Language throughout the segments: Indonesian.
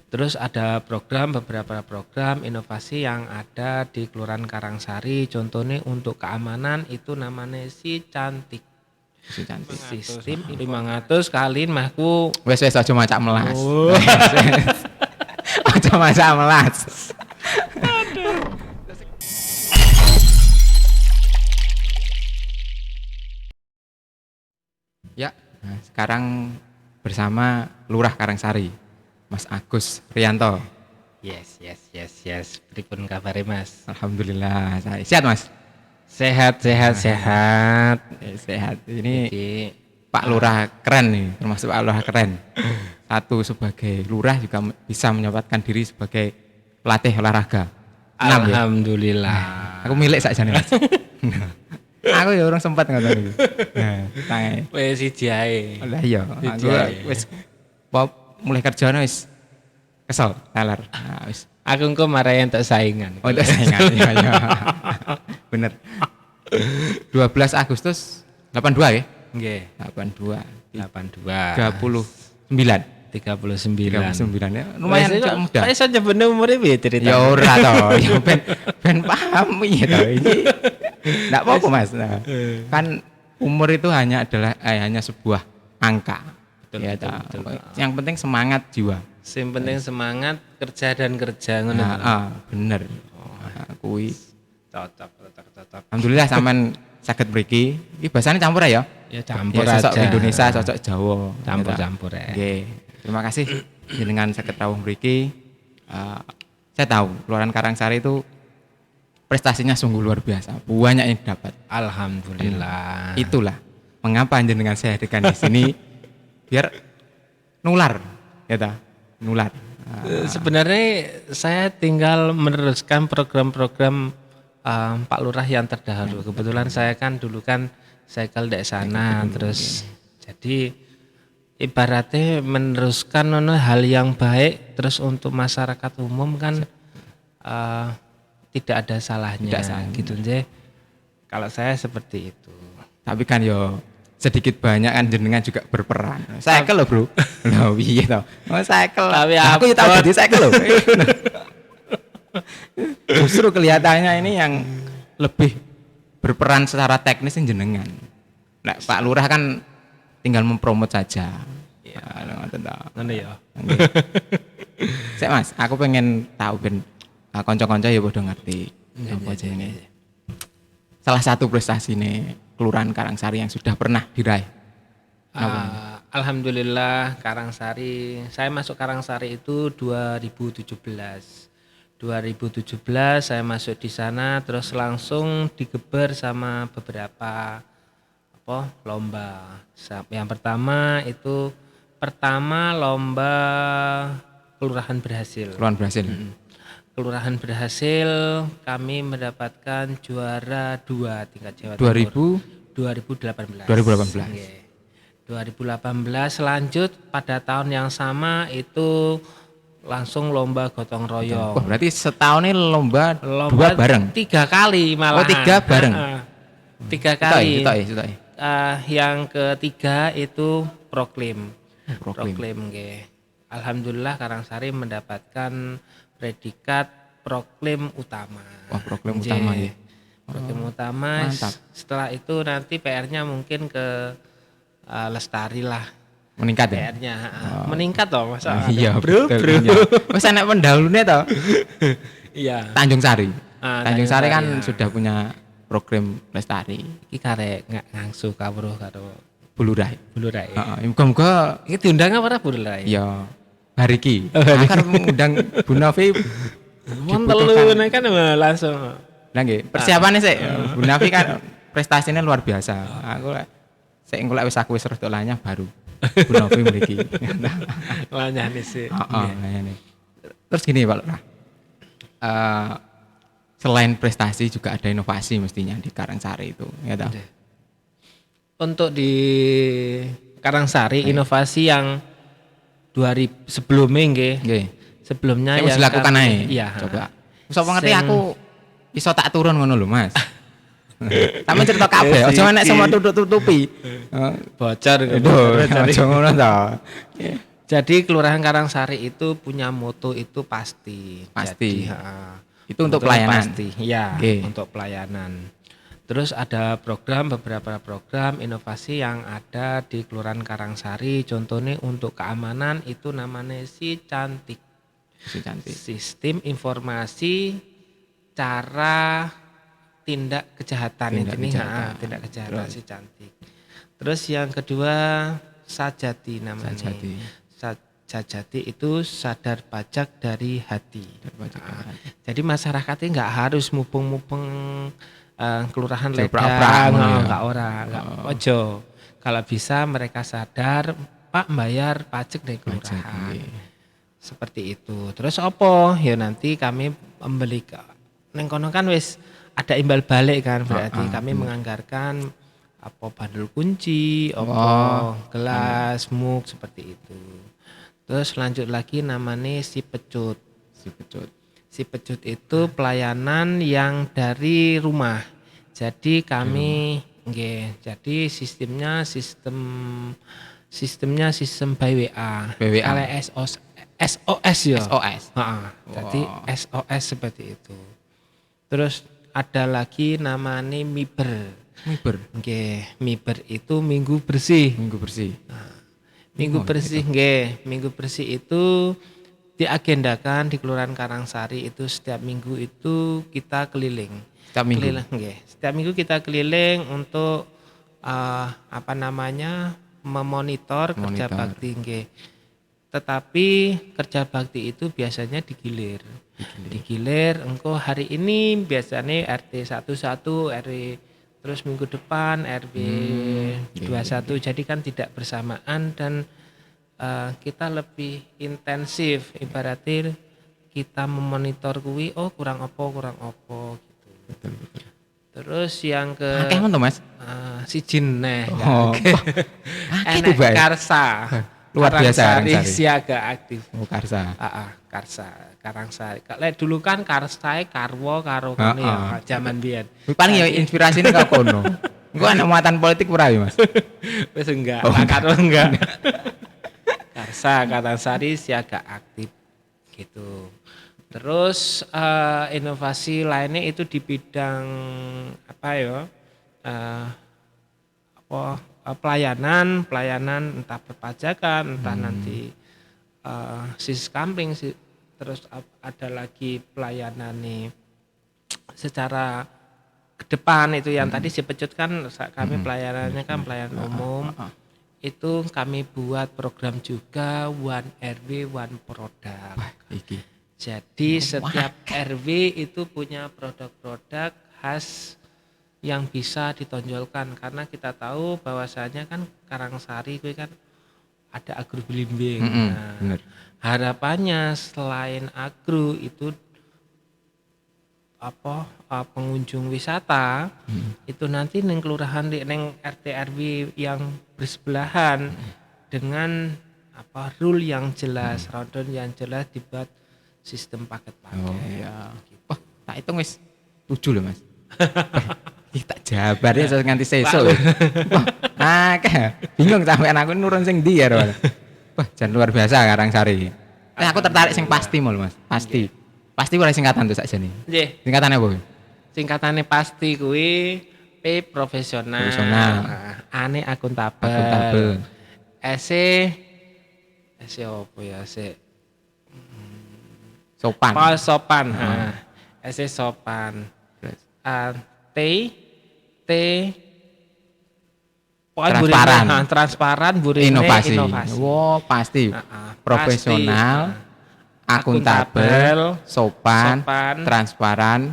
Terus ada beberapa program inovasi yang ada di Kelurahan Karangsari. Contohnya untuk keamanan itu namanya si cantik. Si cantik. Sistem 500 kali mahku. Wes aja macak melas. Oh. Aja macak melas. Ya, nah, sekarang bersama Lurah Karangsari, Mas Agus Rianto. Yes. Pripun kabare Mas? Alhamdulillah, saya sehat Mas. Sehat. Sehat. Ini Jadi Pak Lurah keren nih, termasuk Pak Lurah keren. Satu sebagai lurah juga bisa menyempatkan diri sebagai pelatih olahraga. 6 ya? alhamdulillah. Aku milik saja nih Mas. Aku ya orang sempat ngoten iki. Nah, tangi. Wes siji ae. Lah iya, aku Iya. wis mulai kerjane wis kesel, teler. Nah, wis. Aku engko marahi entuk saingan. Oh, saingan ya. Bener. 12 Agustus 82 ya? Nggih, 82. 82. 39. 39. 39 ya. Lumayan cak muda. Kok iso nyebutne umure piye cerita? Ya ora toh, ya ben paham iya toh. Ini enggak apa-apa Mas. Nah, kan umur itu hanya sebuah angka. Betul. Yang penting semangat jiwa. Sing penting semangat kerja ngono. Nah, bener. Nah, kuwi Cocok. alhamdulillah sampean saged mriki. Iki bahasane campur ya. Ya campur Ya, sosok aja. Indonesia, sosok Jawa. Campur-campur ya. Nggih. Terima kasih dengan saged rawuh mriki. Saya tahu Kelurahan Karangsari itu prestasinya sungguh luar biasa. Banyak yang didapat. Alhamdulillah. Itulah mengapa jenengan saya hadirkan di sini biar nular, ya ta? Nular. Sebenarnya saya tinggal meneruskan program-program Pak Lurah yang terdahulu. Kebetulan saya kan dulu kan cycle di sana, terus jadi ibaratnya meneruskan hal yang baik, terus untuk masyarakat umum kan tidak ada salahnya, Tidak salah. gitu je. Kalau saya seperti itu. Tapi kan yo sedikit banyak kan jenengan juga berperan. Cycle loh, Bro. Loh, piye to? Oh, cycle. Tapi Aku ya tahu apa? jadi cycle loh. Justru kelihatannya ini yang lebih berperan secara teknis yang jenengan. Nah, Pak Lurah kan tinggal mempromot saja. Iya. Ngoten to. Ngono ya. Nggih. Sik Mas, aku pengen tahu ben kanca-kanca ya padha ngerti apa jenenge. Salah satu prestasi nih Kelurahan Karangsari yang sudah pernah diraih. Alhamdulillah Karangsari, saya masuk Karangsari itu 2017. 2017 saya masuk di sana, terus langsung digeber sama beberapa lomba. Yang pertama lomba kelurahan berhasil. Kelurahan berhasil. Kelurahan berhasil kami mendapatkan juara 2 tingkat Jawa 2018. 2018. Nggih. 2018 lanjut pada tahun yang sama itu langsung lomba gotong royong. Wah, berarti setahun ini lomba 2 bareng. 3 kali malah. Oh, 3 bareng. 3 kali. Itu. Yang ketiga itu proklim. Proklim. Nggih. Alhamdulillah Karangsari mendapatkan predikat proklim utama. Wah, proklim Nggih. utama ya. Proklim utama. Mantap. Setelah itu nanti PR-nya mungkin ke lestari lah. Meningkat ya? PR-nya meningkat toh masa. Iya, bro. Iya. Wis enek pendahulune to. Iya. Tanjung Sari. Ah, Tanjung Sari kan ya. sudah punya program lestari. Iki karek ngangsu kawruh karo Bulurai. Bulurai. Heeh, muga-muga Iki diundang apa ora Bulurai? ya hari iki. Akan mengundang Bu Novi. Mon telu nek kan langsung. Lah nggih, persiapannya sih Bu Novi kan prestasinya luar biasa. Aku sik engko wis aku wis rada lanyah baru Bu Novi mriki. Lanyane sih. Heeh, ngene. Terus gini Pak Lurah. Selain prestasi juga ada inovasi mestinya di Karangsari itu, ya toh? Untuk di Karangsari inovasi yang 2000 sebelumnya nggih. Nggih. Sebelumnya Yang dilakukan kami- ae. Iya. Coba. Sapa ngerti Sing- aku iso tak turun ngono lho, Mas. Sampe cerita kabeh, aja nek semua tutup-tutupi. bocor gitu. Aduh, aja ngono to. Jadi Kelurahan Karangsari itu punya moto itu pasti. Pasti. Jadi, Itu untuk motonya pelayanan. Pasti, ya, Oke. untuk pelayanan. Terus ada beberapa program inovasi yang ada di Kelurahan Karangsari. Contohnya untuk keamanan itu namanya Si Cantik. Si Cantik. Sistem informasi cara tindak kejahatan Tindak ini, kejahatan. tindak kejahatan Terus. Si Cantik. Terus yang kedua Sajati namanya. Sajati. Sajati itu sadar pajak dari hati. Pajak dari hati. Jadi masyarakatnya nggak harus mupeng-mupeng kelurahan Jeprak-prak, ledang, ya. nggak nggak ojo. Kalau bisa mereka sadar, Pak bayar pajak dari kelurahan. Pajak, iya. Seperti itu. Terus opo? Ya nanti kami membeli neng kono kan wis ada imbal balik kan, berarti kami menganggarkan apa bandul kunci, gelas, mug seperti itu. Terus lanjut lagi namanya Si Pecut. Si Pecut. Si Pecut itu pelayanan yang dari rumah. Jadi kami jadi sistemnya sistem by WA. Kalau SOS ya. SOS. Jadi SOS seperti itu. Terus ada lagi namanya Miber. Miber itu minggu bersih. Minggu bersih. Minggu bersih Minggu bersih itu diagendakan di Kelurahan Karangsari itu setiap minggu itu kita keliling. Setiap minggu. Setiap minggu kita keliling untuk memonitor kerja bakti Tetapi kerja bakti itu biasanya digilir. Engko hari ini biasanya RT 11, RW terus minggu depan RW 21. Jadi kan tidak bersamaan dan kita lebih intensif, ibaratnya kita memonitor kuwi kurang opo gitu. Betul. Terus yang ke Akeh men to, Mas? si Jineh. Itu bae. Karsa. Luar biasa Karangsari Karangsari. siaga aktif. Karsa. Karsa Karangsari. Kalau dulu kan Karsae Karwo karo kene ya zaman biyen. Paling ya inspirasine kok kono. Engko ana muatan politik ora ya, Mas? Wis enggak, karo enggak. Karsa Karangsari siaga aktif gitu. Terus inovasi lainnya itu di bidang pelayanan entah perpajakan, entah nanti siskamping, terus ada lagi pelayanan nih secara ke depan itu yang tadi Si Pecut kan kami pelayanannya kan pelayanan umum. Itu kami buat program juga One RW One Product. Jadi setiap RW itu punya produk-produk khas yang bisa ditonjolkan karena kita tahu bahwasanya kan Karangsari itu kan ada agro belimbing. Bener. Harapannya selain agro itu pengunjung wisata itu nanti neng kelurahan neng RT RW yang bersebelahan dengan rule yang jelas, rundown yang jelas dibuat sistem paket-paket. Oh iya. Wah, tak hitung wis 7 lho, Mas. Tak jabar ya nganti sesuk. Wah, bingung sampean aku nurun sing ndi ya, Ron. Wah, jan luar biasa Karangsari. Aku tertarik sing pasti mul, Mas. Pasti. Pasti oleh singkatan tuh sakjane. Nggih. Singkatannya apa? Singkatannya pasti kuwi P profesional. Ane akuntabel. S apa ya? Sopan. Sopan. S sopan. T transparan burine inovasi. Wow, pasti. Profesional. Akuntabel, sopan, transparan,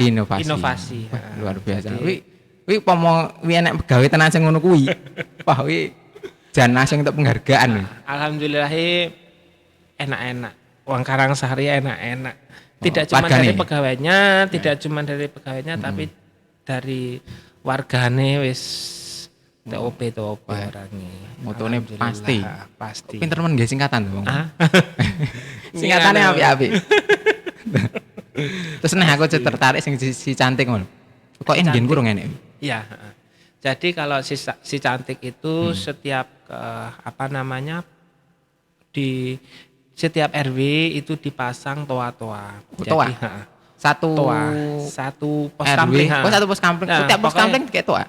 inovasi. Wah, luar biasa. Wi pomo enek pegawe tenan sing ngono kuwi. Wah, wi jan langsung untuk penghargaan. Alhamdulillah enak-enak. Wong Karangsari enak-enak. Tidak cuma dari pegawainya, tapi dari wargane wis TOP orangnya. Motone pasti. Pinter men nggih singkatan to, Bang. Singkatannya api-api. Terus aku tertarik sing si cantik ngono. Kok enggen kurang enek. Iya, Jadi kalau si cantik itu setiap di setiap RW itu dipasang toa-toa. Toa? Jadi, Satu toa, satu pos RW. kampling. Oh, satu pos kampling. Nah, Tiap pos pokoknya, kampling kayak toa.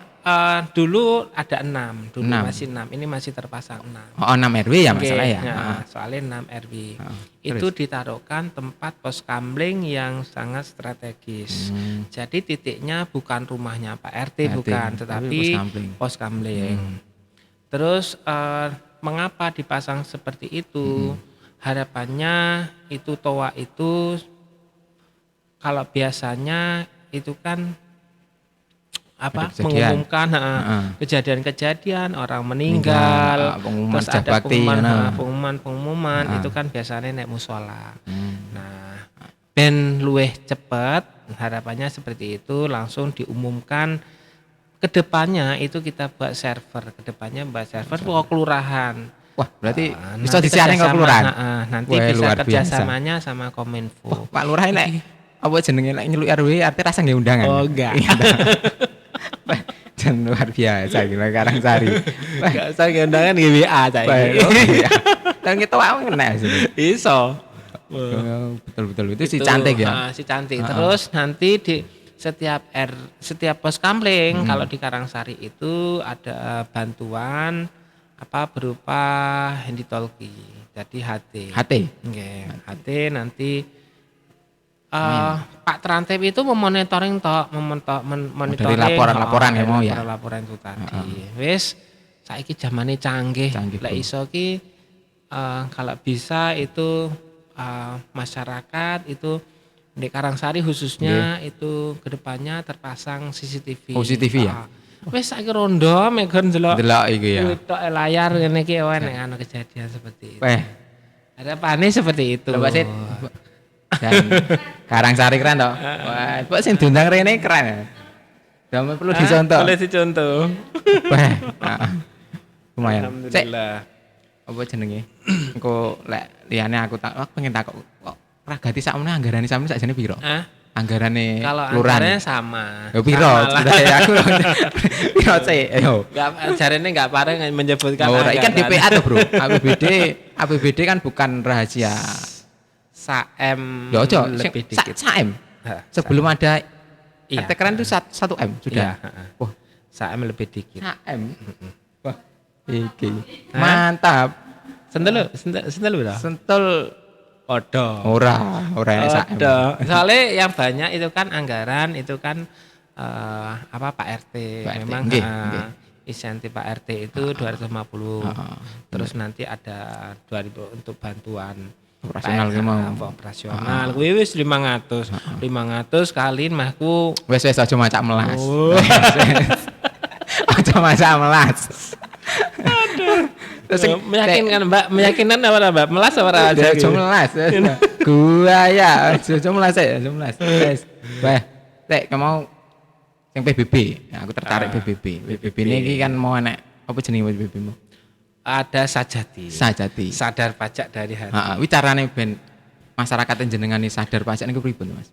Dulu ada 6, dulu 6. masih 6, ini masih terpasang 6. Oh, 6 RW ya Oke, masalah ya. soalnya 6 RW. Terus? Itu ditaruhkan tempat pos kamling yang sangat strategis. Jadi titiknya bukan rumahnya Pak RT, bukan, tetapi pos kamling. Terus mengapa dipasang seperti itu? Harapannya itu toa itu kalau biasanya itu kan mengumumkan kejadian-kejadian orang meninggal, pengumuman terus ada bakti, pengumuman itu kan biasanya naik musola. Nah, ben luweh cepet, harapannya seperti itu langsung diumumkan. Kedepannya itu kita buat server, pokok kelurahan. Wah, berarti bisa disiarin ke kelurahan. Nanti bisa kerjasamanya sama Kominfo. Pak Lurah ini apa jenenge lek nyeluk RW artinya rasa nggih undangan. Oh, enggak. Dan luar biasa gila Karangsari. Enggak usah undangan di WA saiki. Dan kita wae kena sini. Iso. Betul itu si cantik ya. Si cantik. Terus nanti di setiap pos kampling kalau di Karangsari itu ada bantuan berupa handy talkie. Jadi HT. Nggih, HT nanti Pak Trantip itu memonitoring dari laporan ya mau ya. Laporan itu tadi. Wis saiki zamane canggih. Lek iso ki kalau bisa itu masyarakat itu di Karangsari khususnya itu kedepannya terpasang CCTV. CCTV ya. Wis saiki rondo megon delok iki ya. Tok layar ngene iki nek ana kejadian seperti itu. Harapannya seperti itu. Lho Sit. Dan Karangsari keren toh. Wah, kok sing diundang rene keren ya. Damai perlu dicontoh. Boleh dicontoh. Lumayan. Alhamdulillah. Apa jenenge? Engko lek liyane aku pengen takok kok ragati sakmene anggarane sampe sakjane piro? Anggarane kelurahan. Anggarane sama. Ya piro? Aku piro sih? Ayo. Enggak jarene enggak pareng menyebutkan anggaran. Kan DPA tuh, Bro. APBD kan bukan rahasia. Saem lebih dikit. Saem. Sebelum ada RT keren itu 1 M sudah. Wah, Saem lebih dikit. Saem. Wah, iki. Mantap. Sentul ora? Sentul ora enek Saem. Soalnya yang banyak itu kan anggaran itu kan Pak RT. Memang insentif Pak RT itu 250. Terus nanti ada 2000 untuk bantuan operasional wis 500 kali mahku wis aja macak melas. Aja macak melas. Terus meyakinkan Mbak melas apa aja aja melas. Gua ya aja melas wis. Wah, tek mau yang PBB. Aku tertarik PBB. PBB ini kan mau enek apa jenenge PBB-mu? Ada Sajati. Sadar pajak dari hati. Heeh, carane ben masyarakat jenengan ini sadar pajak niku pripun, Mas?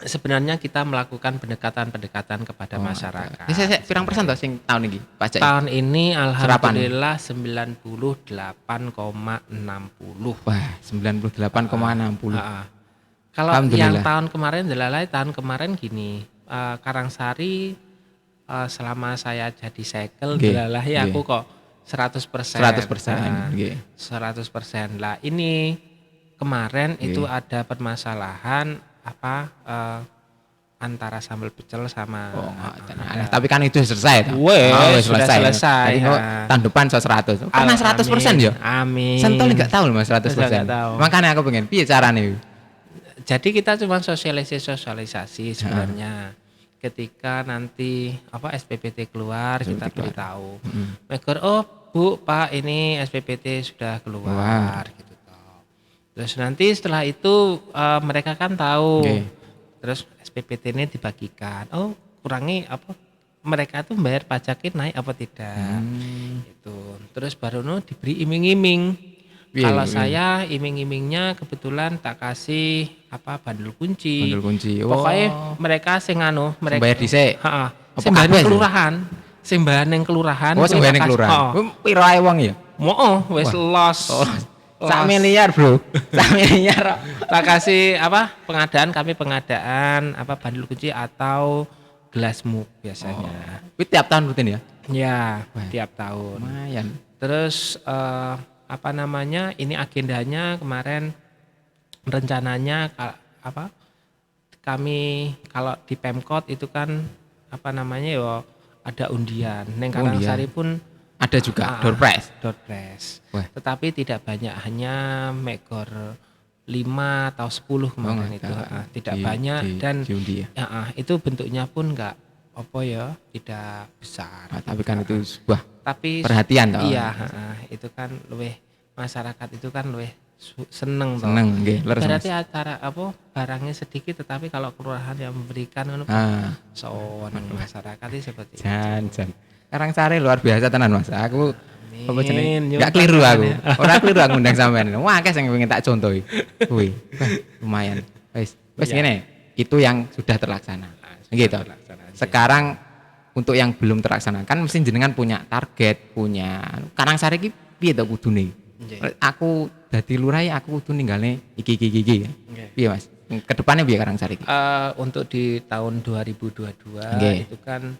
Sebenarnya kita melakukan pendekatan kepada masyarakat. Pirang persen toh sing tahun ini pajak? Tahun ini alhamdulillah 98,60. Wah, 98,60. Kalau yang tahun kemarin gini, Karangsari selama saya jadi segel aku kok 100%. 100%. Lah ini kemarin itu ada permasalahan antara sambal pecel sama tapi kan itu selesai. Sudah selesai. Tahun depan 100. Karena 100% ya. Amin. Sentul enggak tahu Mas 100%. Makanya aku pengen piye carane. Jadi kita cuma sosialisasi sebenarnya. Ketika nanti SPPT keluar kita beritahu. Megor, Bu, Pak, ini SPPT sudah keluar gitu. Terus nanti setelah itu mereka kan tahu. Terus SPPT ini dibagikan. Kurangi mereka tuh bayar pajaknya naik apa tidak. Gitu. Terus baru diberi iming-iming. Kalau saya iming-imingnya kebetulan tak kasih bandul kunci. Pokoknya mereka mereka bayar dhisik. Sembahan kelurahan. Sembahan kelurahan. Piro ae wong ya? Wis los. Sak miliar, Bro. Sak miliar. Lokasi pengadaan bandul kunci atau gelas mug biasanya. Kuwi tiap tahun rutin ya? Ya, Wah. tiap tahun. Lumayan. Terus ini agendanya kemarin rencananya kami kalau di Pemkot itu kan ada undian. Neng Karangsari pun ada juga door prize. Door prize. Wah. Tetapi tidak banyak, hanya megor 5 atau 10 kemarin itu. Tidak banyak dan itu bentuknya pun enggak tidak besar. Tapi kan itu sebuah perhatian toh. Iya, itu kan masyarakat itu kan seneng toh. Seneng nggih, berarti acara barangnya sedikit tetapi kalau kelurahan yang memberikan masyarakat itu seperti itu. Jan. Karangsari luar biasa tenan Mas. Aku apa jenenge? Enggak keliru aku. Ora keliru aku ngundang sampean. Wah, akeh sing pengen tak contohi. Kuwi. Lumayan. Wis ngene. Itu yang sudah terlaksana. Gitu. Sekarang untuk yang belum terlaksana kan mesti jenengan punya target, punya Karangsari iki piye to kudune? Aku dadi lurah aku kudu ninggale iki. Piye Mas? Kedepannya piye Karangsari iki? Untuk di tahun 2022 itu kan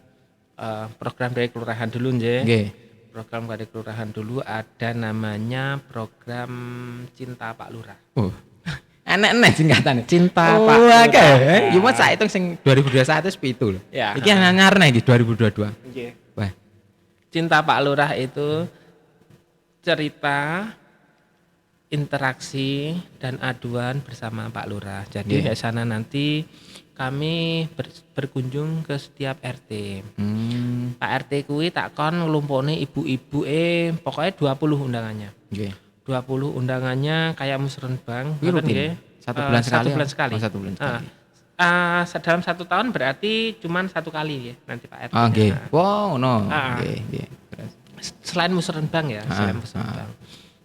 program dari kelurahan dulu nggih. Program dari kelurahan dulu ada namanya program Cinta Pak Lurah. Oh. Enak singkatane. Cinta Pak Lurah. Oke. Yo mas sak hitung sing 2021 wis 7 lho. Ya. Iki anyar-anyar iki 2022. Nggih. Wah. Cinta Pak Lurah itu cerita interaksi dan aduan bersama Pak Lurah. Jadi di sana nanti kami berkunjung ke setiap RT. Pak RT kuwi takon nglumpukne ibu-ibu pokoknya 20 undangannya. Nggih. 20 undangannya kayak musrenbang nggih. Satu bulan sekali. Satu bulan sekali. Dalam 1 tahun berarti cuman 1 kali ya nanti Pak RT. Oh nggih. Wow, no. Nggih. Selain musrenbang ya, selain musrenbang.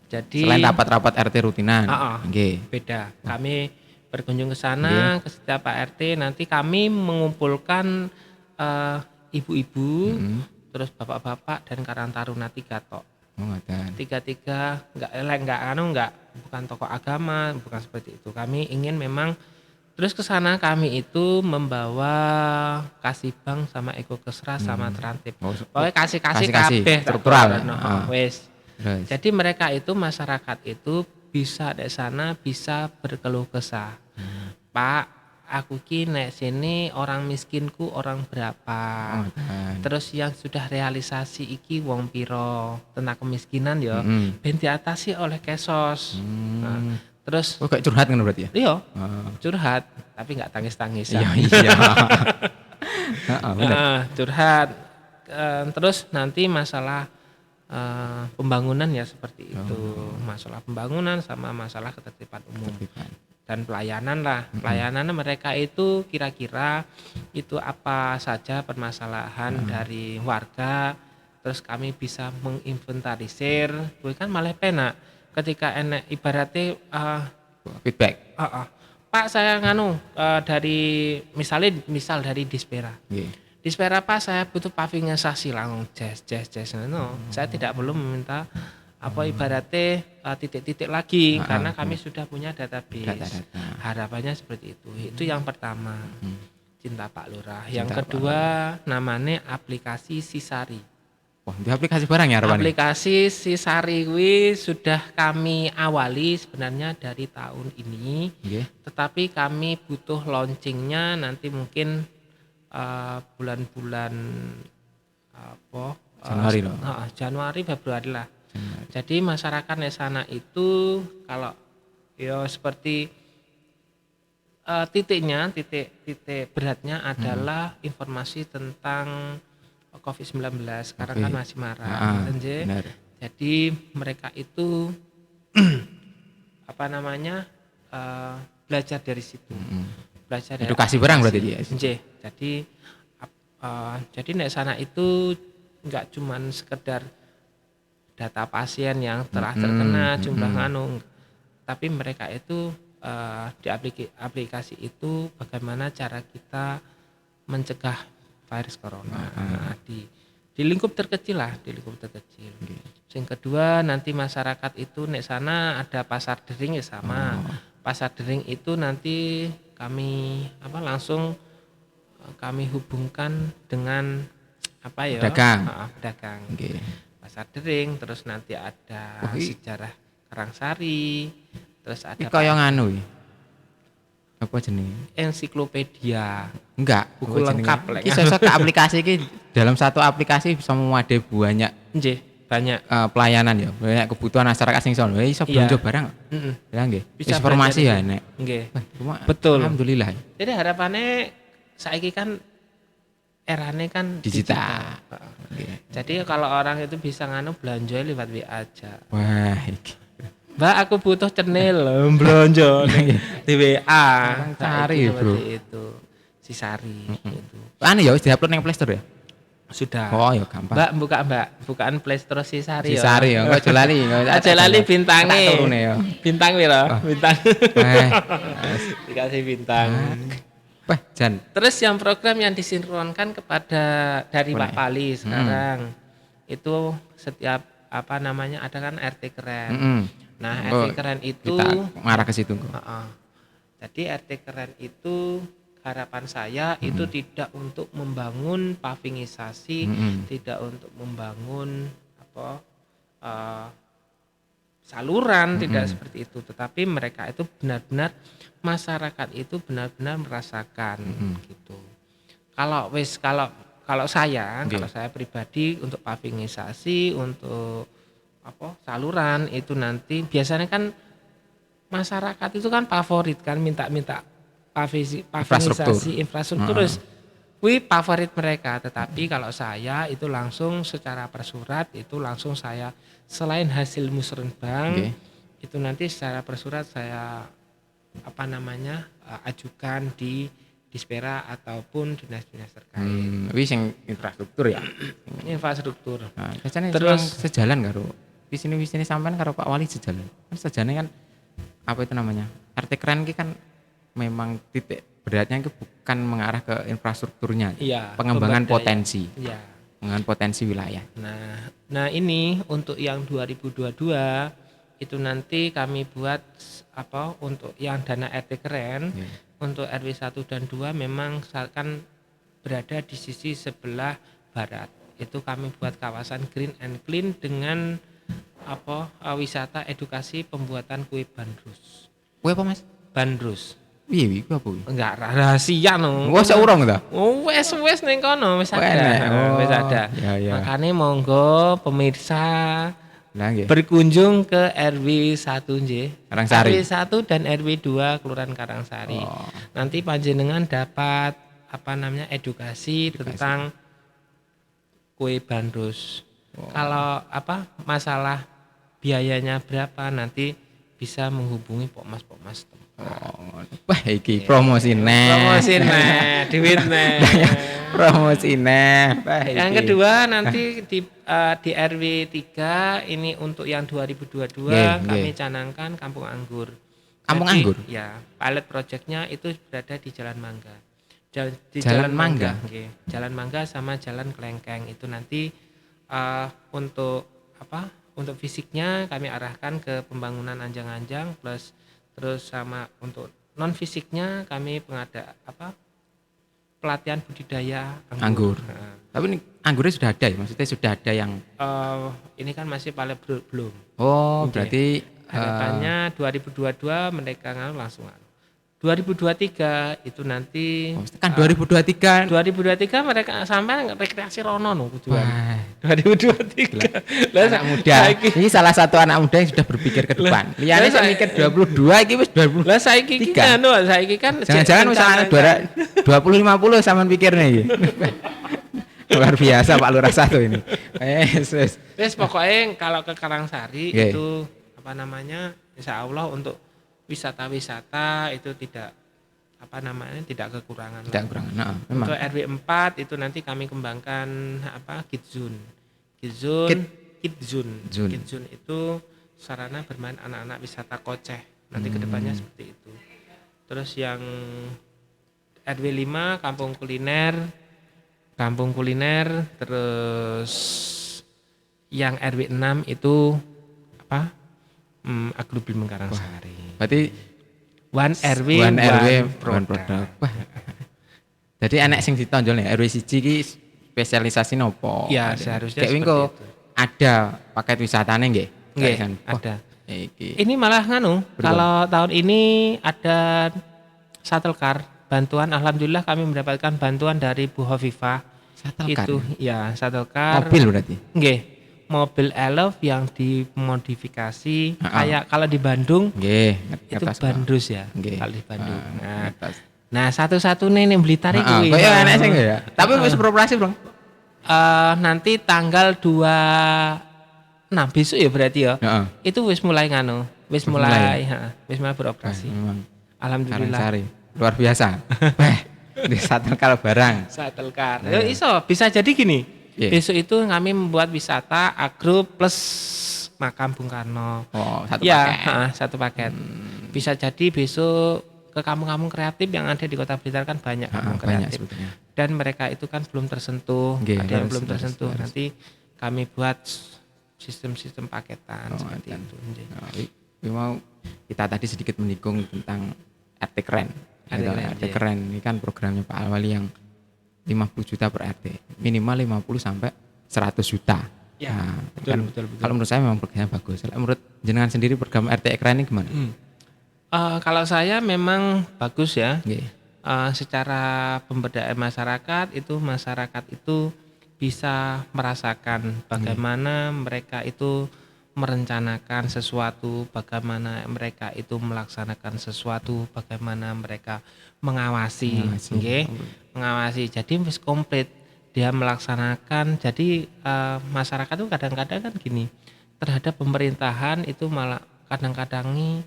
Jadi selain rapat-rapat RT rutinan. Nggih. Beda. Kami berkunjung ke sana ke setiap Pak RT, nanti kami mengumpulkan ibu-ibu, terus bapak-bapak dan Karang Taruna 3 tok. Tiga bukan tokoh agama, bukan seperti itu. Kami ingin memang terus ke sana kami itu membawa Kasibang sama Eko Kesra sama Terantip. Pokoknya kasih kabeh struktural. Wes. Jadi mereka itu masyarakat itu bisa di sana bisa berkeluh kesah. Pak, aku ki nek sini orang miskinku orang berapa? Terus yang sudah realisasi iki wong piro tentang kemiskinan ya, ben diatasi oleh Kesos. Terus kayak curhat ngono berarti ya? Iya. Curhat, tapi enggak tangis-tangis. Iya. Curhat. Terus nanti masalah pembangunan ya seperti itu, masalah pembangunan sama masalah ketertiban umum dan pelayanan lah. Pelayanan mereka itu kira-kira itu apa saja permasalahan dari warga, terus kami bisa menginventarisir. Kan malah penak ketika enek ibaratnya feedback. Pak saya dari misal dari Dispera. Dispera Pak saya butuh pavingisasi langsung jazz. Saya tidak perlu meminta ibaratnya titik-titik lagi karena kami sudah punya database. Harapannya seperti itu. Itu yang pertama. Cinta Pak Lurah. Yang kedua namanya aplikasi Sisari. Wah, di aplikasi barang ya harapannya? Aplikasi Sisari kuwi sudah kami awali sebenarnya dari tahun ini. Tetapi kami butuh launchingnya nanti mungkin bulan-bulan Januari loh. Januari Februari lah. Jadi masyarakat di sana itu kalau ya seperti titik beratnya adalah informasi tentang COVID-19 sekarang kan masih marak. Jadi mereka itu belajar dari situ. Belajar dari edukasi barang berarti dia. Jadi di sana itu enggak cuman sekedar data pasien yang telah terkena jumlah tapi mereka itu di aplikasi itu bagaimana cara kita mencegah virus corona di lingkup terkecil lah, Sing kedua nanti masyarakat itu nek sana ada pasar dering ya sama. Pasar dering itu nanti kami langsung kami hubungkan dengan apa ya? Pedagang. Pedagang. Nggih. Pasar dering, terus nanti ada Wah, sejarah Karangsari, terus ada Iki kaya nganu iki. Apa jenenge? ensiklopedia. Enggak, Buku apa jenenge? lengkap, lek. Iki sosok ke aplikasi iki dalam satu aplikasi bisa memadai banyak Nggih, banyak. pelayanan ya, banyak kebutuhan masyarakat sing sono. Iso Iya. belanja barang. Heeh. Ya nggih. Bisa Informasi belanja ya di- nek. Nggih. Wah, cuma Betul. Alhamdulillah. Jadi harapannya saiki kan erane kan Digital. Heeh. Nggih. Jadi kalau orang itu bisa nganu belanja lewat WA aja. Wah, iki. Mbak, aku butuh cenil belanja di WA. Orang cari, Saiki bro. seperti itu. Si Sari itu. Anu ya wis diupload nang Play Store ya? Sudah. Oh, ya gampang. Mbak, bukaan Play Store si Sari Si Sari ya, enggak aja lali. Aja lali bintangnya. Tak turune ya. Bintang piro? Bintang. Eh, Dikasih bintang. wah, Jan. Terus yang program yang disinkronkan kepada dari Pak Pali sekarang itu setiap ada kan RT keren. Heeh. Nah, Oh, RT keren itu Kita ngarah ke situ kok. Heeh. Jadi RT keren itu harapan saya itu tidak untuk membangun pavingisasi, tidak untuk membangun eh, saluran, tidak seperti itu. Tetapi mereka itu benar-benar masyarakat itu benar-benar merasakan gitu. Kalau saya pribadi untuk pavingisasi, untuk saluran itu nanti biasanya kan masyarakat itu kan favorit kan minta pavingisasi infrastruktur terus favorit mereka, tetapi kalau saya itu langsung secara persurat itu langsung saya selain hasil musrenbang itu nanti secara persurat saya ajukan di Dispera ataupun dinas-dinas terkait Wis sing infrastruktur ya. infrastruktur. Nah, biasanya Terus- terus sejalan karo visi sampean karo Pak Wali sejalan. Kan sejane kan apa itu namanya? RT keren ki kan memang titik beratnya itu bukan mengarah ke infrastrukturnya. Iya, Pengembangan pemberdayaan. potensi. Iya. Pengembangan potensi wilayah. Nah ini untuk yang 2022 itu nanti kami buat untuk yang dana RT keren untuk RW 1 dan 2 memang kan berada di sisi sebelah barat. Itu kami buat kawasan green and clean dengan wisata edukasi pembuatan kue bandrus. Kue apa Mas? Bandrus. Piye wi kue apa wi? Enggak rahasia no. Wah, seurang ta? Oh, wes ning kono wis Oh, ada. enak. Oh, Wis ada. ya, ya. Makanya monggo pemirsa Lah nggih. berkunjung ke RW 1 nggih. Karangsari. RW 1 dan RW 2 Kelurahan Karangsari. Oh. Nanti panjenengan dapat edukasi tentang kue bandrus. Kalau masalah biayanya berapa nanti bisa menghubungi Pokmas. Oh, wah iki promosi neh. Promosi nih, duit nih. Promosi neh. Wah, Yang iki. kedua nanti di RW 3 ini untuk yang 2022 Nggih, kami nggih. canangkan Kampung Anggur. Kampung Jadi, Anggur? Ya, pilot projectnya itu berada di Jalan Mangga. Di Jalan Mangga? nggih. Jalan Mangga sama Jalan Klengkeng itu nanti untuk untuk fisiknya kami arahkan ke pembangunan anjang-anjang terus sama untuk non fisiknya kami pelatihan budidaya Anggur. Nah, Tapi ini anggurnya sudah ada ya, maksudnya sudah ada yang ini kan masih belum. oh Oke. berarti Harapannya 2022 mereka langsung 2023 itu nanti kan 2023 2023 mereka sampai rekreasi rono no tujuan. wah 2023. anak muda ini salah satu anak muda yang sudah berpikir ke depan liane lah, saya mikir 22 iki wis 20 Lah saiki iki Tiga. saiki kan jangan-jangan misalnya 20-50 sama pikirnya iki luar biasa Pak Lurah satu ini wes Wes pokoknya kalau ke Karangsari Oke. itu Insya Allah untuk wisata-wisata itu tidak tidak kekurangan. tidak kurang nah, memang Untuk RW 4 itu nanti kami kembangkan Kidzone. Kidzone itu sarana bermain anak-anak wisata Koceh. Nanti kedepannya seperti itu. Terus yang RW 5 kampung kuliner terus yang RW 6 itu apa? Agribim Karangsari. Berarti One RW, One RW, one one produk. Wah. Jadi anak sing ditonjol nih RW 1 ki spesialisasi nopo? Ya, seharusnya kayak seperti winko itu. ada paket wisatanya nggih? Nggih, Kayak wah, ada. Iki. Ini malah nganu, kalau tahun ini ada shuttle car bantuan. Alhamdulillah kami mendapatkan bantuan dari Bu Hovifah. Shuttle car Itu ya shuttle car. mobil berarti. Nggih, mobil Elf yang dimodifikasi kayak kalau di Bandung Nggih, itu ngertos, Pak. Bandrus ya. Nggih. Kalau di Bandung. Nah, Ngertos. satu-satunya nih Blitar iki kuwi. Kayak anak sing ya. Tapi wis beroperasi, Bro. Nanti tanggal 26 besok ya berarti ya. Heeh. Itu wis mulai nganu, wis mulai beroperasi. Memang Alhamdulillah. Karangsari luar biasa. Wah, di shuttle car barang. Shuttle car. Ya iso, bisa jadi gini. Iya. Besok itu kami membuat wisata agro plus makam Bung Karno. Oh, satu Ya, paket. satu paket. Bisa jadi besok ke kampung-kampung kreatif yang ada di Kota Blitar kan banyak kampung Banyak kreatif. sebetulnya. Dan mereka itu kan belum tersentuh, Nggih, ada yang harus, belum harus, tersentuh. harus. Nanti kami buat sistem-sistem paketan seperti ada. itu. Nggih. Nah, mau kita tadi sedikit menyinggung tentang RT keren. RT Gitu, keren, RT iya. keren ini kan programnya Pak Alwali yang 50 juta per RT, minimal 50 sampai 100 juta. Ya, Nah, betul, kan betul. Kalau menurut saya memang programnya bagus. Kalau menurut jenengan sendiri program RT keren ini gimana? Kalau saya memang bagus ya. Nggih. Secara pemberdayaan masyarakat itu bisa merasakan bagaimana mereka itu merencanakan sesuatu, bagaimana mereka itu melaksanakan sesuatu, bagaimana mereka mengawasi, Mengawasi. nggih. Mengawasi. Jadi wis komplit dia melaksanakan. Jadi masyarakat itu kadang-kadang kan gini, terhadap pemerintahan itu malah kadang-kadangi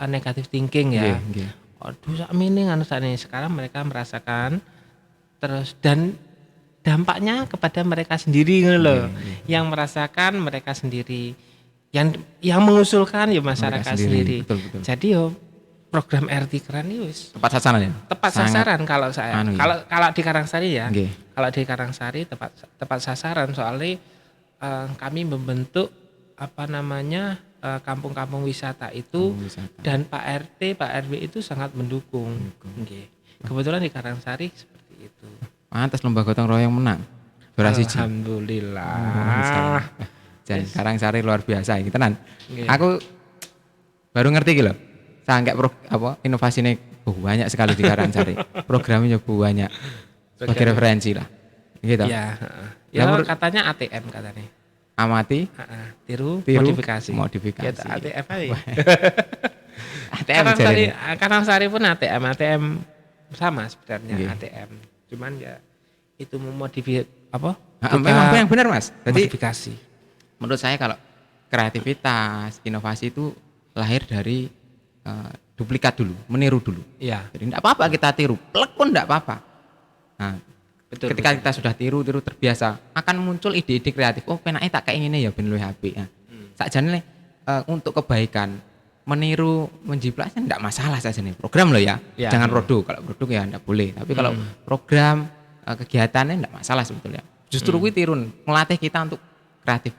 negatif thinking ya. Nggih, nggih. Aduh sakmene nganu sakne. Sekarang mereka merasakan terus dan dampaknya kepada mereka sendiri ngono lho. Yang merasakan mereka sendiri. Yang mengusulkan ya masyarakat Mereka sendiri. Betul, betul. Jadi yo program RT keren ini wis Tepat sasaran ya? tepat Sangat. sasaran kalau saya. Anu ya. Kalau di Karangsari ya. Nggih. Kalau di Karangsari tepat sasaran soalnya kami membentuk kampung-kampung wisata itu Kampung wisata. dan Pak RT, Pak RW itu sangat mendukung. Nggih. Kebetulan di Karangsari seperti itu. Pantes lomba gotong royong menang. Juara siji. Alhamdulillah. Jadi Karangsari luar biasa iki tenan. Nggih. Aku baru ngerti gitu loh. Sangka inovasi ini banyak sekali di Karangsari. Programnya banyak. Sebagai referensi lah. Gitu. Ya, ya Nah, menurut- katanya ATM katanya. Amati Tiru, Tiru, modifikasi. modifikasi. Ya, ATM aja. ATM Karangsari, jadi. Karangsari pun ATM sama sebenarnya Nggih. ATM. Cuman ya itu memodifikasi Memang yang benar Mas. Jadi modifikasi. menurut saya kalau kreativitas, inovasi itu lahir dari duplikat dulu, meniru dulu. Iya, Jadi tidak apa-apa kita tiru, plek pun tidak apa-apa. Nah, betul. ketika kita sudah tiru terbiasa, akan muncul ide-ide kreatif. Oh, penake tak kayak ngene ya ben luwih apik. Nah, sakjane untuk kebaikan meniru, menjiplak tidak masalah saja nih. Program loh ya. Ya. Jangan produk. Kalau produk ya tidak boleh. Tapi kalau program kegiatannya tidak masalah sebetulnya. Justru kuwi tiru, melatih kita untuk kreatif.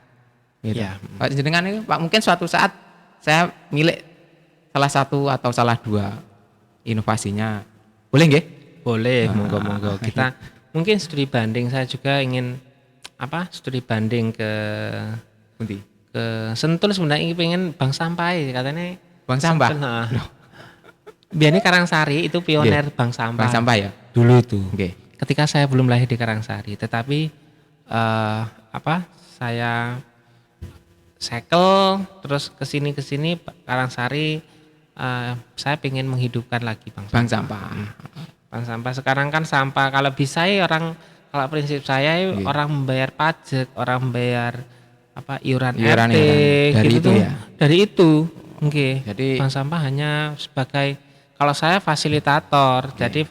Gitu. Ya. Pak jenengan ini Pak mungkin suatu saat saya milik salah satu atau salah dua inovasinya. Boleh nggih? Boleh, monggo-monggo. Kita mungkin studi banding, saya juga ingin studi banding ke Pundi? Sentul sebenarnya pengen bank sampah katanya. Bank sampah. Biasanya Karangsari itu pioner bank sampah. Bank sampah ya? Dulu itu. Oke. Ketika saya belum lahir di Karangsari, tetapi saya sekel terus kesini Karangsari, saya pengen menghidupkan lagi bank sampah. Bank sampah sekarang kan sampah kalau bisa ya kalau prinsip saya orang membayar pajak, orang membayar iuran RT dari gitu itu tuh, ya? dari itu. Oke. Jadi Bank sampah hanya sebagai kalau saya fasilitator, jadi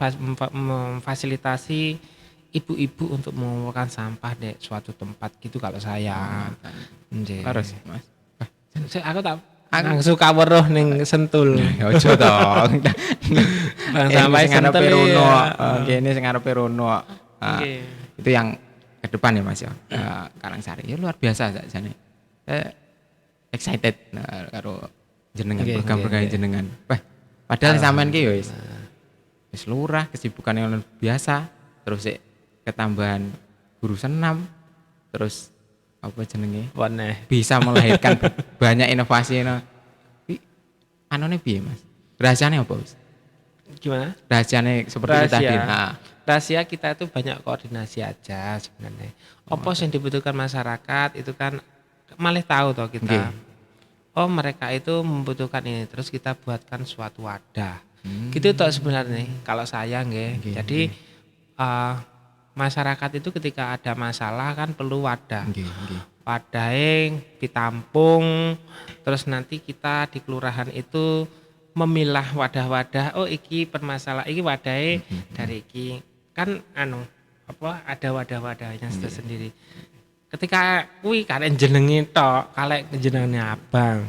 memfasilitasi ibu-ibu untuk mengumpulkan sampah di suatu tempat gitu kalau saya. harus Mas. Aku tak suka weruh ning Sentul. Ya ojo dong. Bang sampai sing ngarepe Sentul rono. ya. Kene sing ngarepe rono. Oke. Itu yang ke depan ya Mas ya. Karangsari ya luar biasa sakjane. Excited karo jenengan program-program jenengan. Wah, padahal sampean ki ya wis lurah, kesibukan yang luar biasa, terus sik ketambahan guru senam, terus apa jenenge? Bisa melahirkan banyak inovasi. Anone piye Mas? Rahasianya apa Mas? Gimana? Rahasianya seperti itu tadi. Nah, rahasia kita itu banyak koordinasi aja sebenarnya. Apa yang dibutuhkan masyarakat itu kan malah tahu toh kita. Oh mereka itu membutuhkan ini, terus kita buatkan suatu wadah. Gitu toh sebenarnya. Kalau saya nggih. Jadi masyarakat itu ketika ada masalah kan perlu wadah. Wadah yang ditampung, terus nanti kita di kelurahan itu memilah wadah-wadah. Oh iki permasalahan, iki wadahnya dari iki kan ada wadah-wadahnya sendiri. Ketika kuwi kalian jenengi tok, kalian jenenge abang.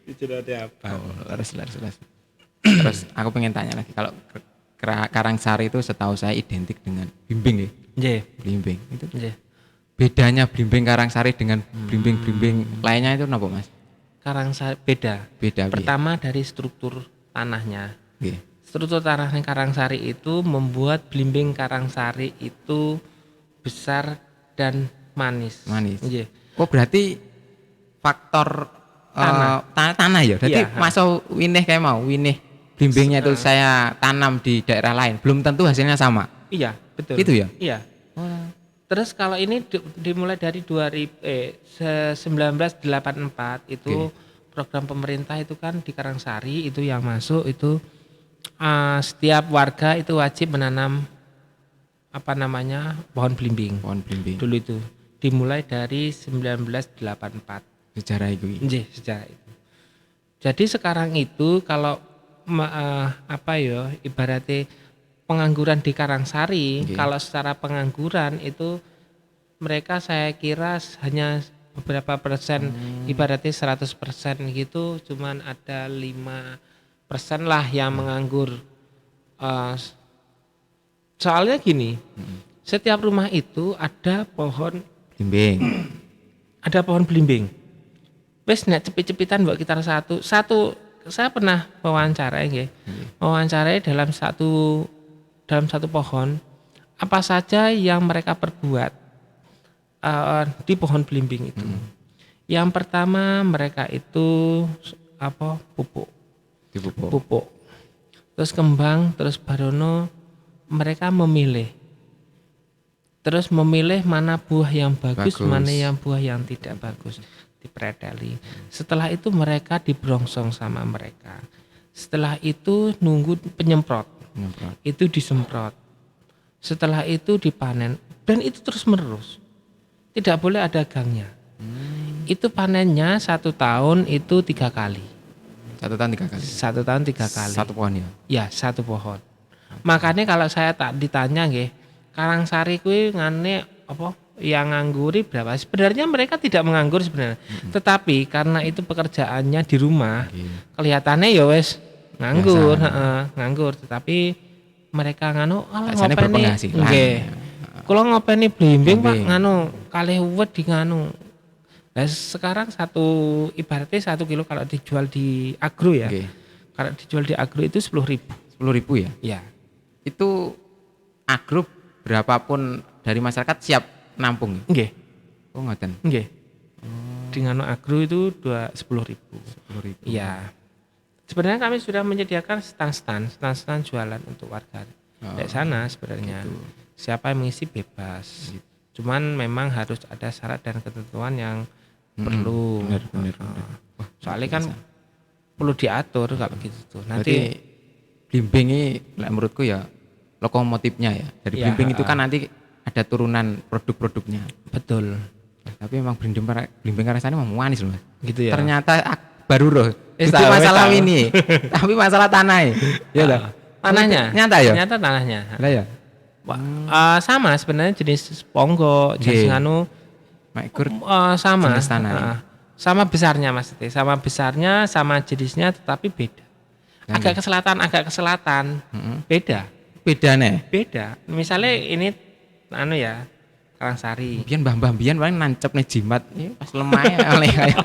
Jenenge abang. Leres. Terus aku pengen tanya lagi, kalau Karangsari itu setahu saya identik dengan blimbing ya. Nggih. Blimbing itu. Nggih. Bedanya blimbing Karangsari dengan blimbing-blimbing lainnya itu apa Mas? Karangsari beda. Beda. Pertama dari struktur tanahnya. Nggih. Struktur tanahnya Karangsari itu membuat blimbing Karangsari itu besar dan manis. Nggih. Oh berarti faktor tanah ya. Berarti iya, masuk winih kayak mau winih blimbingnya itu saya tanam di daerah lain, belum tentu hasilnya sama. Iya, betul. Gitu ya? Iya. Terus kalau ini dimulai dari 1984 itu program pemerintah itu kan di Karangsari itu yang masuk itu setiap warga itu wajib menanam pohon blimbing. Dulu itu dimulai dari 1984. Sejarah itu. Nggih, sejarah itu. Jadi sekarang itu kalau ibaratnya pengangguran di Karangsari, kalau secara pengangguran itu mereka saya kira hanya beberapa persen, ibaratnya 100% gitu, cuman ada 5% lah yang menganggur. Soalnya gini, setiap rumah itu ada pohon blimbing. Ada pohon blimbing. Wes nek cepit-cepitan mbok kitar satu saya pernah wawancara nggih. Wawancarai dalam satu pohon apa saja yang mereka perbuat di pohon blimbing itu. Yang pertama mereka itu pupuk. Pupuk. Terus kembang, terus barono mereka memilih. Terus memilih mana buah yang bagus. Mana yang buah yang tidak bagus. Dipreteli. Setelah itu mereka dibrongsong sama mereka. Setelah itu nunggu penyemprot. Itu disemprot. Setelah itu dipanen dan itu terus menerus. Tidak boleh ada gangnya. Itu panennya 1 tahun itu 3 kali. 1 tahun 3 kali. 1 tahun 3 kali. Satu pohon ya. Ya, 1 pohon. Makanya kalau saya tak ditanya nggih, Karangsari kuwi ngane yang ngangguri berapa? Sebenarnya mereka tidak menganggur sebenarnya. Tetapi karena itu pekerjaannya di rumah, kelihatannya ya wes nganggur, nganggur. Tetapi mereka ngopeni. Nggih. Kula ngopeni blimbing Pak kalih wedi Nah, sekarang ibaratnya 1 kilo kalau dijual di agro ya. Kalau dijual di agro itu 10.000. 10.000 ya? Iya. Itu agro berapapun dari masyarakat siap nampung. Nggih. Oh ngoten. Nggih. Di agro itu 10.000. 10.000. Iya. Sebenarnya kami sudah menyediakan stand jualan untuk warga. Di sana sebenarnya. Gitu. Siapa yang mengisi bebas. Gitu. Cuman memang harus ada syarat dan ketentuan yang perlu. Benar. Soalnya kan perlu diatur kalau gitu. Nanti blimbing ini menurutku ya lokomotifnya ya. Dari blimbing itu kan nanti ada turunan produk-produknya. Betul. Tapi memang blimbing Karangsari memang manis loh. Gitu ya. Ternyata baru loh. Itu masalah ini. Tapi masalah tanah ya. Lah. Tanahnya. Nyata ya? Nyata tanahnya. Lah ya. Sama sebenarnya jenis ponggo, jenis sama. Jenis tanah. Sama besarnya maksudnya. Sama besarnya, sama jenisnya tetapi beda. Agak ke selatan. Beda. bedane. Beda. Misalnya ini anu ya, Karangsari. Biyen mbah-mbah biyen paling nancep nih jimat pas lemah oleh kaya.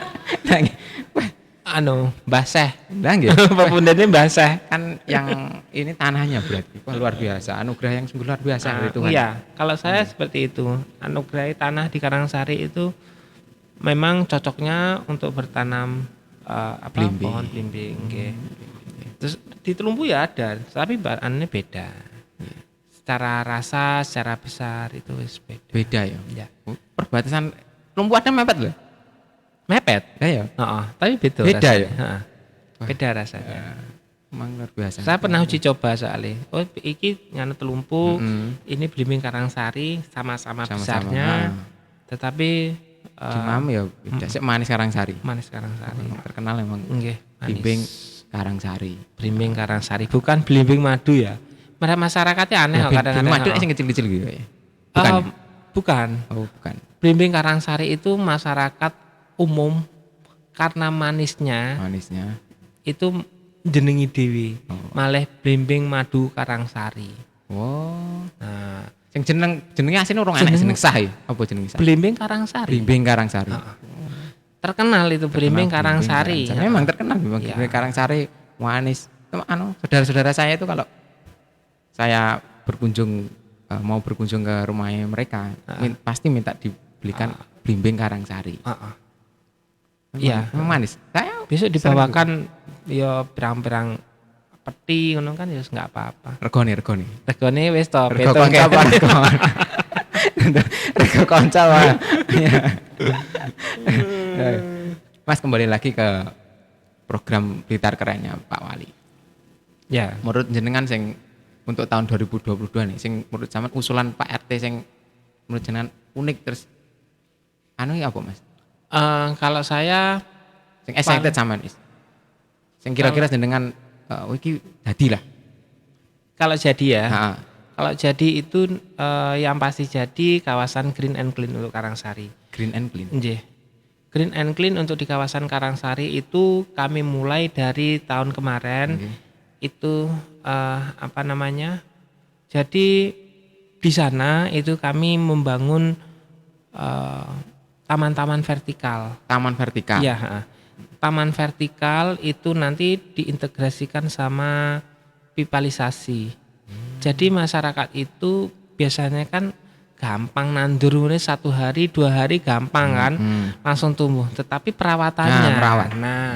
Anu, basah. Lah nggih. Pepundhennya basah. Kan yang ini tanahnya berarti wah luar biasa, anugerah yang sungguh luar biasa dari Tuhan. Iya, kalau saya seperti itu. Anugerah tanah di Karangsari itu memang cocoknya untuk bertanam Blimbing. pohon blimbing. Nggih. Terus di Telumbu ya ada, tapi bahannya beda. Secara rasa, secara besar itu beda. Beda ya. Ya. Perbatasan Lumpuh ada mepet loh. Mepet. Ya. Heeh, tapi beda. Beda rasanya. ya? Heeh. Beda rasanya. Emang luar biasa. Saya pernah uji coba soalnya. Oh, iki nganu Telumpu, Mm-mm. ini blimbing Karangsari sama-sama Sama-sama. besarnya. Tetapi Cuma ya beda. Sik manis Karangsari. manis Karangsari. Terkenal emang Nggih, manis. blimbing Karangsari. Blimbing Karangsari, bukan blimbing madu ya. Mereka masyarakatnya aneh kok kadang-kadang. Madu sing kecil-kecil gitu ya. Bukan. Eh, bukan. Oh, bukan. Blimbing Karangsari itu masyarakat umum karena manisnya Manisnya. itu jenengi dewi. Oh. Malih blimbing madu Karangsari. Wow. Nah, Sing jenenge asline urung aneh jeneng sah ya? Apa jeneng sah? blimbing Karangsari. Blimbing Karangsari. Terkenal itu blimbing Karangsari. Memang terkenal memang Iya. blimbing Karangsari manis. Saudara-saudara saya itu kalau saya berkunjung mau berkunjung ke rumahnya mereka, pasti minta dibelikan blimbing Karangsari. Heeh. Memang- Iya. memang manis. Saya Besok dibawakan ya pirang-pirang peti ngono kan ya enggak apa-apa. regone. Regane wis to, Rego petung kanca kene. Pak. Rego kanca Pak. Iya. Mas kembali lagi ke program Blitar Kerennya Pak Wali. Ya. Menurut jenengan sing untuk tahun 2022 nih, sing menurut zaman usulan Pak RT sing menurut jenengan unik terus anu ya apa Mas? Kalau saya Sing excited sama Mas. Sing kira-kira jenengan iki dadi lah. kalau jadi ya, Heeh. kalau jadi itu yang pasti jadi kawasan Green and Clean untuk Karangsari. Green and clean. Nggih. Green and Clean untuk di kawasan Karangsari itu kami mulai dari tahun kemarin. Itu apa namanya? Jadi di sana itu kami membangun taman-taman vertikal. Taman vertikal. Iya, heeh. Taman vertikal itu nanti diintegrasikan sama pipalisasi. Jadi masyarakat itu biasanya kan gampang nandur ini 1 hari 2 hari gampang kan, langsung tumbuh. Tetapi perawatannya, Nah, merawat. nah,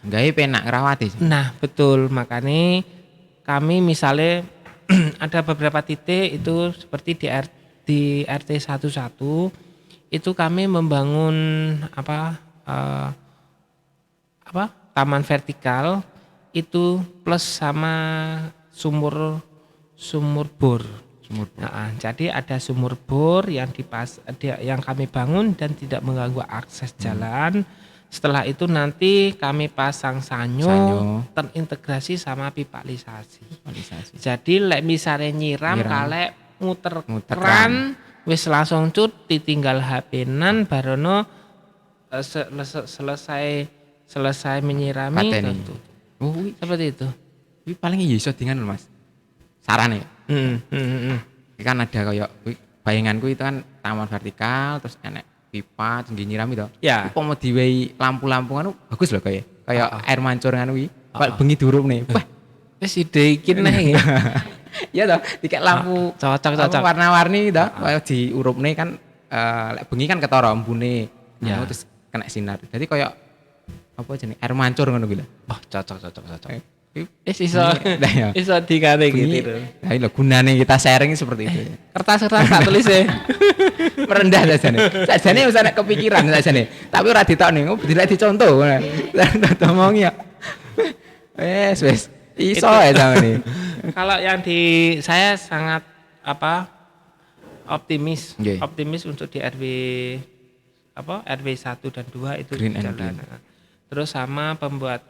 Gawe penak ngerawati. nah betul, makanya kami misalnya ada beberapa titik itu seperti di RT 11 itu kami membangun taman vertikal itu plus sama sumur bor. Sumur. Nah, jadi ada sumur bor yang yang kami bangun dan tidak mengganggu akses jalan. Setelah itu nanti kami pasang sanyo. Terintegrasi sama pipalisasi. Jadi lek misalnya nyiram kalek muter keran wis langsung cut ditinggal HP-nan barono selesai menyirami Pateni. tentu. Oh, Seperti itu. ini paling iso dengan Mas. Sarane. Kan ada kayak bayanganku itu kan taman vertikal terus enek pipa tinggi nyiram itu. Ya. Apa mau diwehi lampu-lampu anu bagus loh kayak air mancur anu kuwi. Pak bengi durung nih. Wah, Wis ide iki nih. iya toh, dikek lampu Cocok. warna-warni toh, kayak diurupne kan lek bengi kan ketara embune. Ya. Terus kena sinar. Jadi kayak apa jenenge air mancur ngono kuwi lho. Oh, cocok. Wis Iso ya. iso dikate Bengi, gitu. nah ini lho gunane kita sharing seperti itu. Kertas tak tulis ya. Merendah sajane. Sajane wis ana kepikiran sajane. Tapi ora ditokne, dilek dicontoh. Tak omong ya. Wis. Iso ya sampeyan. Kalau yang di saya sangat optimis. Nggih. Optimis untuk di RW RW 1 dan 2 itu Green and jalan. Terus sama pembuat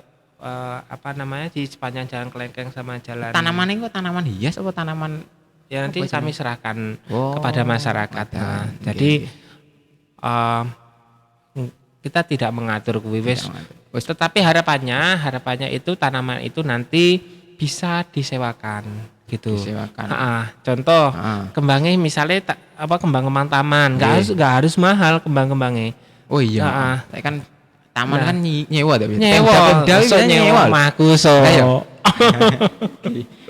di sepanjang jalan Kelengkeng sama jalan Tanaman itu tanaman hias apa tanaman ya nanti apa kami serahkan Oh, kepada masyarakat. kepada- Nah, jadi kita tidak mengatur kuwi wis. Tetapi harapannya itu tanaman itu nanti bisa disewakan. gitu. Disewakan. Contoh Ah. kembangnya misalnya kembang taman, nggak harus mahal kembangnya. Oh iya. Heeh. Saya kan taman Nah. kan nyewa tapi. Nyewa, Pemda so bisa nyewa loh. aku so. Lah, ya.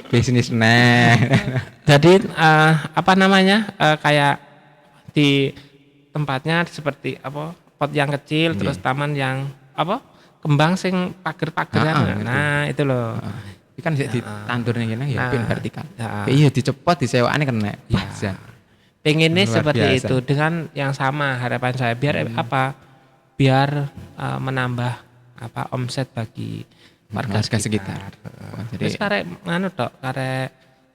Bisnis nah. Jadi kayak di tempatnya seperti pot yang kecil, Nggih. terus taman yang kembang sing pager-pageran. Ngerti. Nah, itu loh. Iki kan sik ditandur ning kene ya Nah, pin vertikal. ya. Iya dicepot disewakane kena. Ya. Bazar. Pengennya Luar seperti biasa. itu dengan yang sama harapan saya biar biar menambah omset bagi warga sekitar. Wah, jadi Terus karek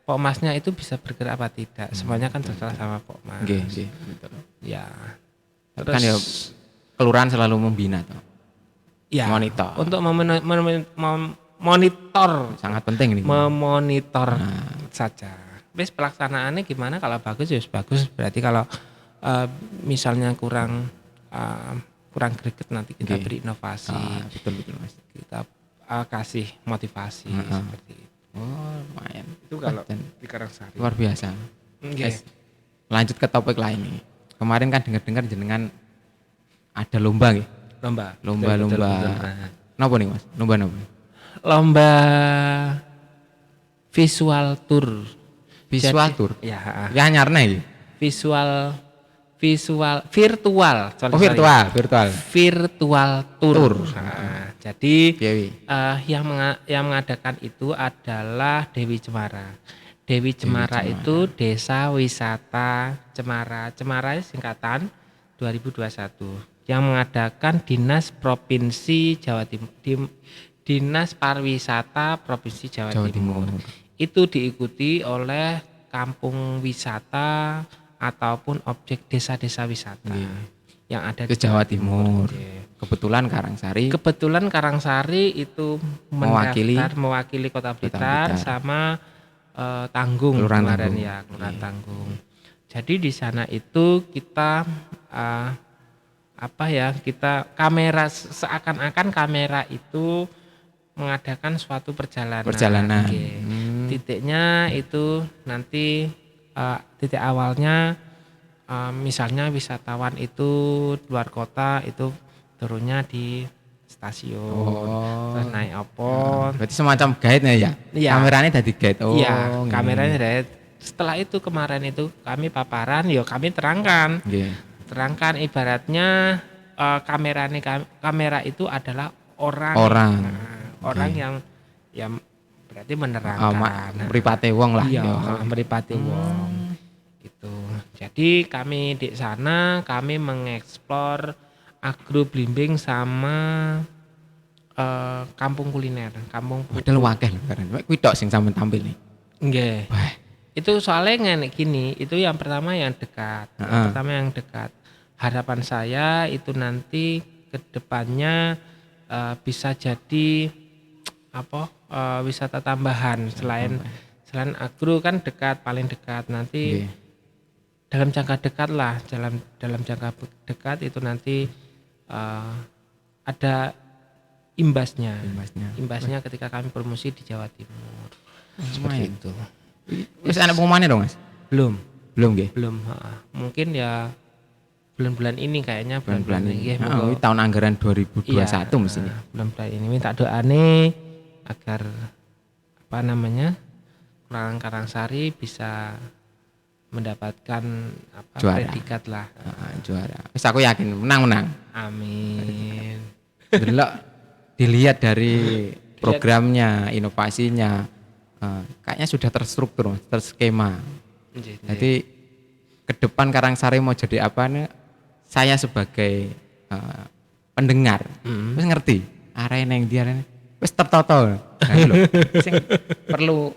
Pokmasnya itu bisa bergerak apa tidak? Semuanya kan terserah sama Pokmas. nggih, betul. Ya. Terus kan ya kelurahan selalu membina toh. Ya, Monitor. untuk memonitor, Sangat penting ini. memonitor saja. Wis pelaksanaannya gimana? Kalau bagus ya bagus. Berarti kalau misalnya kurang greget nanti kita Nggih. beri inovasi, Betul Mas. kita kasih motivasi seperti itu. Oh, lumayan. Itu kalau Dan di Karangsari. luar biasa. Nggih. Guys, lanjut ke topik lain nih. Kemarin kan dengar-dengar jenengan ada lomba nggih. Lomba. Lomba. Betul. Napa nih Mas? Lomba napa? Lomba visual tour. Visual Jadi- tour. Ya, Ya anyarne iki. virtual. Sorry. Virtual tour. Tour. Nah, jadi Piye wi? yang mengadakan itu adalah Dewi Cemara. Dewi Cemara itu Desa Wisata Cemara. Cemara singkatan 2021. Yang mengadakan Dinas Provinsi Jawa Timur. Dinas Pariwisata Provinsi Jawa Timur. Itu diikuti oleh kampung wisata ataupun objek desa-desa wisata yang ada Itu di Jawa Timur. Oke. Kebetulan Karangsari Kebetulan Karangsari itu mewakili Kota Blitar Blitar. sama Tanggung Kelurahan kemarin Tanggung. ya, Kelurahan Tanggung. Jadi di sana itu kita kita kamera seakan-akan kamera itu mengadakan suatu perjalanan. Oke. Titiknya itu nanti titik awalnya misalnya wisatawan itu luar kota itu turunnya di stasiun, terus naik opon. Berarti semacam guide ya? Iya. Kameranya tadi guide. Oh, Iya, ngene. kameranya dari setelah itu kemarin itu kami paparan, kami terangkan. Nggih. Terangkan ibaratnya kamera itu adalah orang. Orang yang berarti menerangkan. Mripate wong lah. Iya, Ya. meripati wong. Gitu. Jadi kami di sana kami mengeksplor agroblimbing sama kampung kuliner, kampung Padahal wakil keren. Kuwi tok sing sampean tampil nih. Nggih. Wah, Itu soalnya ngene gini, itu yang pertama yang dekat. Yang pertama yang dekat. Harapan saya itu nanti ke depannya bisa jadi wisata tambahan selain agro kan dekat, paling dekat. Nanti nggih. dalam jangka dekat lah, dalam jangka dekat itu nanti ada imbasnya. Imbasnya ketika kami promosi di Jawa Timur. Seperti itu. Wis ana pengumumannya dong, Mas? Belum Nggih. mungkin ya bulan-bulan ini kayaknya Bulan-bulan ini. moga- Ini tahun anggaran 2021 iya, mestinya. bulan-bulan ini minta doane agar Kelurahan Karangsari bisa mendapatkan Juara. predikat lah. Juara. Wis aku yakin menang. Amin. Delok dilihat dari programnya, inovasinya, kayaknya sudah terstruktur, Mas, terskema. Jadi ke depan Karangsari mau jadi apa nih? Saya sebagai pendengar, wis ngerti arene yang dia wis tertata. Nah, itu loh, sing perlu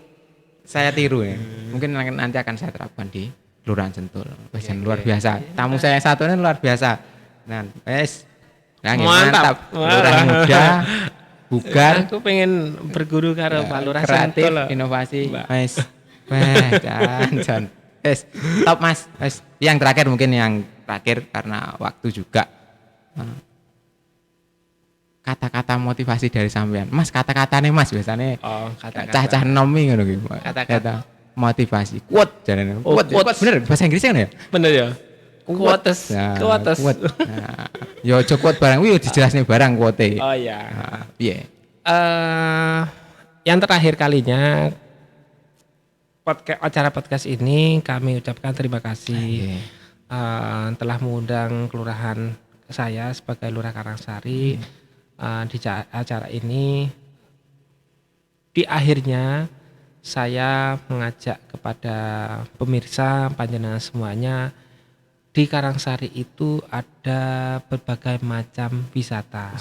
saya tiru ya. Mungkin nanti akan saya terapkan di Kelurahan Sentul. Wis luar biasa. Tamu saya satu ini luar biasa. Nah, wis mantap. Kelurahan muda, bugar, Aku pengen berguru karo Pak Lurah kreatif, Sentul. inovasi, Mas. Jan. Wes, top Mas. Wes, yang terakhir mungkin yang terakhir karena waktu juga. kata-kata motivasi dari sampean. Mas, kata-katane Mas biasanya Oh, kata-kata. cah-cah nomi ngono ki. Kata-kata. Motivasi. Quote jarane. Oh, Quote. quotes. Bener bahasa Inggrisnya kan ya? Bener ya? Quotes. Nah, Quotes. quote. Nah, yo aja quote barang kuwi yo dijelasne barang quote. Oh iya. Nah, piye? Yang terakhir kalinya acara podcast ini kami ucapkan terima kasih telah mengundang kelurahan saya sebagai Lurah Karangsari di acara ini. Di akhirnya saya mengajak kepada pemirsa panjenengan semuanya, di Karangsari itu ada berbagai macam wisata.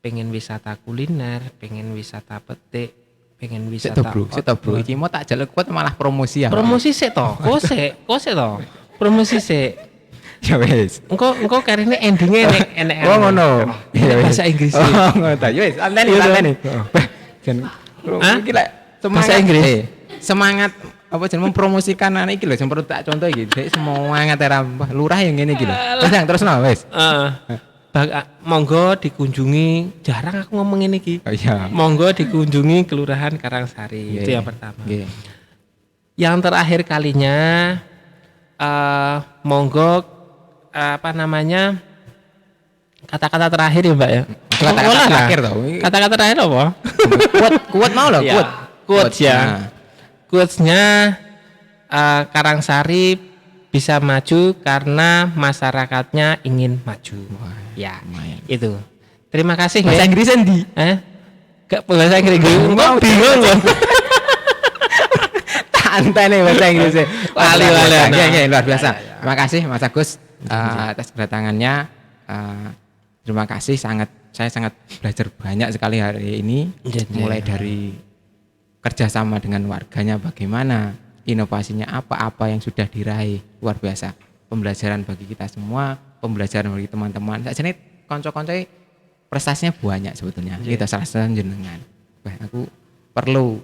Pengen wisata kuliner, pengen wisata petik, pengen wisata. Sik to, Bro. Iki mau tak jaluk kuat malah promosi ya. Promosi sik to, kok sik to. Promosi sik. Ya wis. Engko karene endinge enek. Oh ngono. Ya bahasa Inggris. Oh ngono ta. Ya wis, anteni. Jan iki lek Bahasa Inggris? Semangat apa jeneng mempromosikan anak iki lho sing perlu tak contoh iki. Dek semangat era lurah yang ngene iki lho. Terus wis. Monggo dikunjungi, jarang aku ngomong ini Ki. Oh iya. Monggo dikunjungi Kelurahan Karangsari. Itu yang pertama. Yang terakhir kalinya monggo kata-kata terakhir ya Mbak ya. Kata-kata terakhir toh. Kata-kata terakhir apa? Kuat mau loh, kuat. Quotes ya. Quotes-nya Karangsari bisa maju karena masyarakatnya ingin maju. Ya, lumayan. itu. Terima kasih. Bahasa Inggris endi? Gak bahasa Inggris. Engko bingung loh. Santai nih bahasa Inggrisnya. Wali. Luar biasa. Terima kasih Mas Agus atas kedatangannya. Terima kasih, saya sangat belajar banyak sekali hari ini. Mulai dari kerjasama dengan warganya bagaimana, inovasinya apa yang sudah diraih, luar biasa. Pembelajaran bagi kita semua, pembelajaran bagi teman-teman. Sakjane kanca-kanca prestasinya banyak sebetulnya. Kita salah satu jenengan. Aku perlu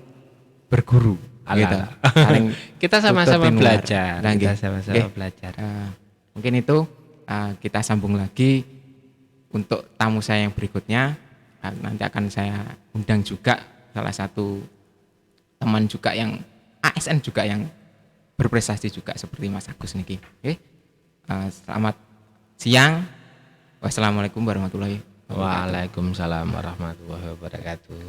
berguru. Gitu. Kita sama-sama belajar. Belajar. Mungkin itu kita sambung lagi untuk tamu saya yang berikutnya. Nanti akan saya undang juga salah satu teman juga yang ASN juga yang berprestasi juga seperti Mas Agus niki. Oke. Selamat siang. Wassalamualaikum warahmatullahi wabarakatuh. Waalaikumsalam warahmatullahi wabarakatuh.